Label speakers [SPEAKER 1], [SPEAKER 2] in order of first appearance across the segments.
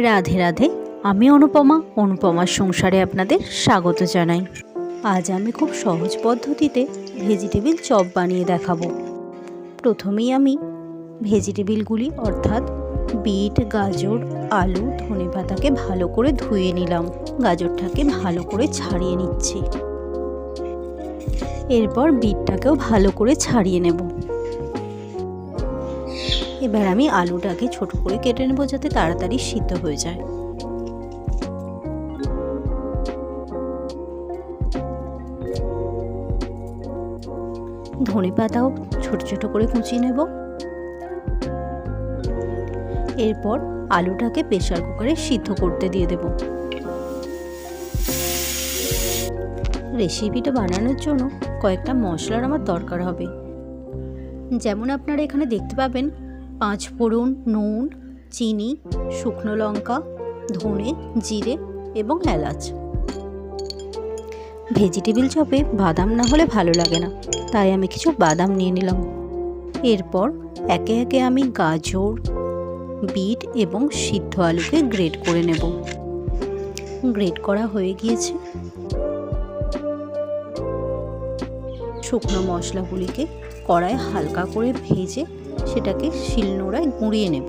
[SPEAKER 1] রাধে রাধে। আমি অনুপমার সংসারে আপনাদের স্বাগত জানাই। আজ আমি খুব সহজ পদ্ধতিতে ভেজিটেবিল চপ বানিয়ে দেখাবো। প্রথমেই আমি ভেজিটেবিলগুলি অর্থাৎ বিট, গাজর, আলু, ধনেপাতাকে ভালো করে ধুয়ে নিলাম। গাজরটাকে ভালো করে ছাড়িয়ে নিচ্ছি। এরপর বিটটাকেও ভালো করে ছাড়িয়ে নেব। এবার আমি আলুটাকে ছোট করে কেটে নেব যাতে তাড়াতাড়ি সিদ্ধ হয়ে যায়। ধনেপাতাও ছোট ছোট করে কুচিয়ে নেব। এরপর আলুটাকে প্রেসার কুকারে সিদ্ধ করতে দিয়ে দেব। রেসিপিটা বানানোর জন্য কয়েকটা মশলার আমার দরকার হবে। যেমন আপনারা এখানে দেখতে পাবেন 5 ফোড়ন, নুন, চিনি, শুকনো লঙ্কা, ধনে, জিরে এবং এলাচ। ভেজিটেবিল চপে বাদাম না হলে ভালো লাগে না, তাই আমি কিছু বাদাম নিয়ে নিলাম। এরপর একে একে আমি গাজর, বিট এবং সিদ্ধ আলুকে গ্রেট করে নেব। গ্রেট করা হয়ে গিয়েছে। শুকনো মশলাগুলিকে কড়ায় হালকা করে ভেজে সেটাকে শিলনোড়ায় গুঁড়িয়ে নেব।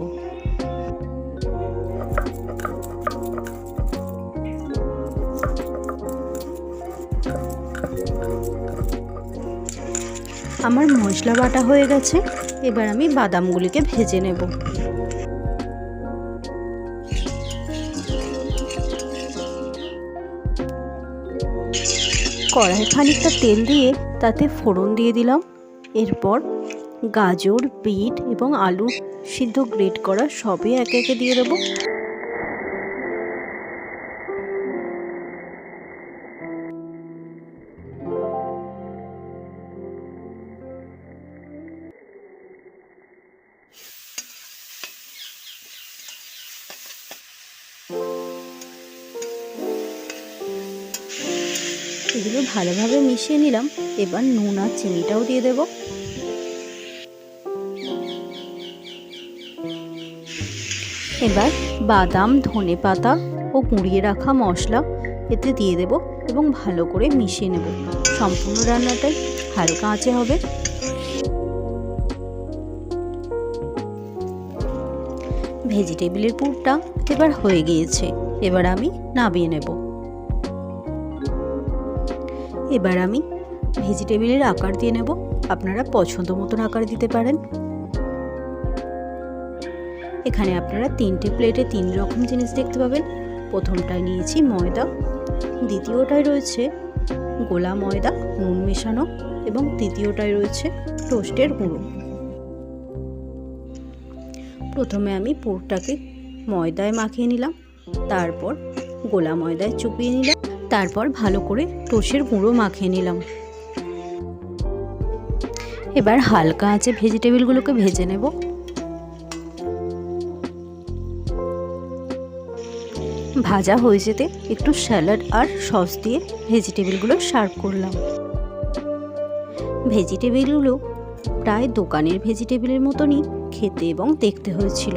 [SPEAKER 1] আমার মশলা বাটা হয়ে গেছে। এবার আমি বাদামগুলিকে ভেজে নেব। কড়াই খানিকটা তেল দিয়ে তাতে ফোড়ন দিয়ে দিলাম। এরপর গাজর, বিট এবং আলু সিদ্ধ গ্রেট করা সবই একে একে দিয়ে দেবো। এগুলো ভালোভাবে মিশিয়ে নিলাম। এবার নুন আর চিনিটাও দিয়ে দেব। এবার বাদাম, ধনেপাতা ও গুঁড়িয়ে রাখা মশলা এতে দিয়ে দেব এবং ভালো করে মিশিয়ে নেব। সম্পূর্ণ রান্নাটাই হালকা আঁচে হবে। ভেজিটেবিলের পুরটা এবার হয়ে গিয়েছে। এবার আমি নামিয়ে নেব। এবার আমি ভেজিটেবিলের আকার দিয়ে নেব। আপনারা পছন্দ মতন আকার দিতে পারেন। এখানে আপনারা 3টে প্লেটে 3 রকম জিনিস দেখতে পাবেন। প্রথমটায় নিয়েছি ময়দা, দ্বিতীয়টায় রয়েছে গোলা ময়দা নুন মেশানো এবং তৃতীয়টায় রয়েছে টোস্টের গুঁড়ো। প্রথমে আমি পুরটাকে ময়দায় মাখিয়ে নিলাম, তারপর গোলা ময়দায় চুপিয়ে নিলাম, তারপর ভালো করে টোস্টের গুঁড়ো মাখিয়ে নিলাম। এবার হালকা আঁচে ভেজিটেবিলগুলোকে ভেজে নেব। ভাজা হয়ে যেতে একটু স্যালাড আর সস দিয়ে ভেজিটেবিলগুলো সার্ভ করলাম। ভেজিটেবিলগুলো প্রায় দোকানের ভেজিটেবিলের মতনই খেতে এবং দেখতে হয়েছিল।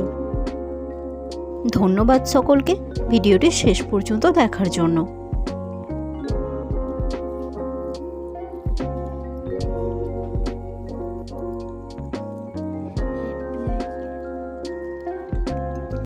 [SPEAKER 1] ধন্যবাদ সকলকে ভিডিওটি শেষ পর্যন্ত দেখার জন্য।